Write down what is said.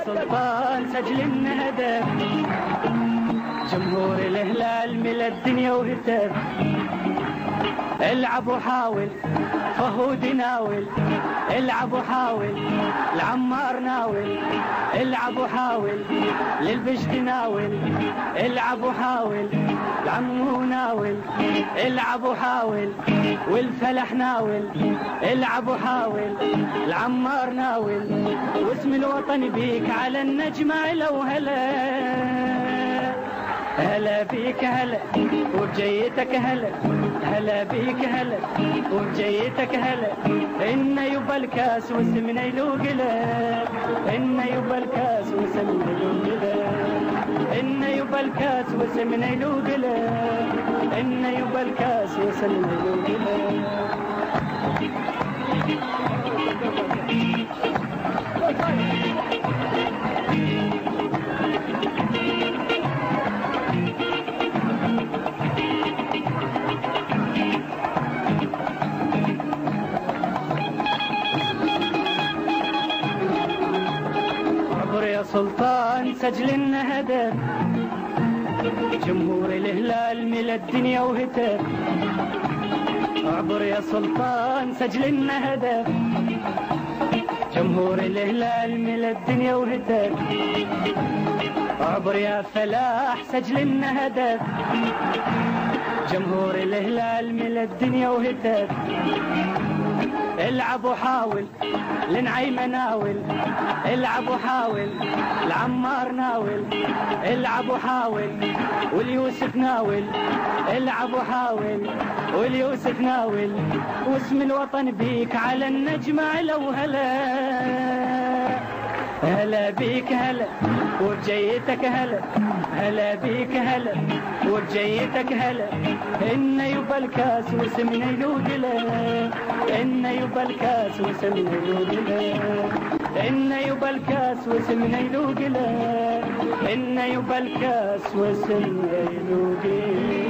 سلطان سجل النهدف، جمهور الهلال ملا الدنيا وهتف. العب وحاول فهود ناول، العب وحاول العمار ناول، العب وحاول للبشت ناول، العب وحاول العمو ناول، العب وحاول والفلح ناول، العب وحاول العمار ناول. واسم الوطن بيك على النجمة لو هلا، هلا بيك هلا وبجيتك هلا، هلا بيك هلا وبجيتك هلا. إن يبا الكاس واسمنا يلوق له، إن يبا الكاس واسمنا يلوق له، إن يبا الكاس واسمنا يلوق له، إن يبا الكاس واسمنا يلوق له. يا سلطان سجل النهدف، جمهور الهلال ملا الدنيا وهتف. اعبر يا سلطان سجل النهدف، جمهور الهلال ملا الدنيا وهتف. اعبر يا فلاح سجل النهدف، جمهور الهلال ملا الدنيا وهتف. العب وحاول لنعيمة ناول، العب وحاول العمار ناول، العب وحاول واليوسف ناول، العب وحاول واليوسف ناول. واسم الوطن بيك على النجمة لو هلا، هلا بيك هلا وبجيتك هلا، هلا بيك هلا وبجيتك هلا. إن يبا الكاس واسمنا يلوق له، إن يبا الكاس واسمنا يلوق له، إن يبا الكاس واسمنا يلوق له، إن يبا الكاس واسمنا يلوق له.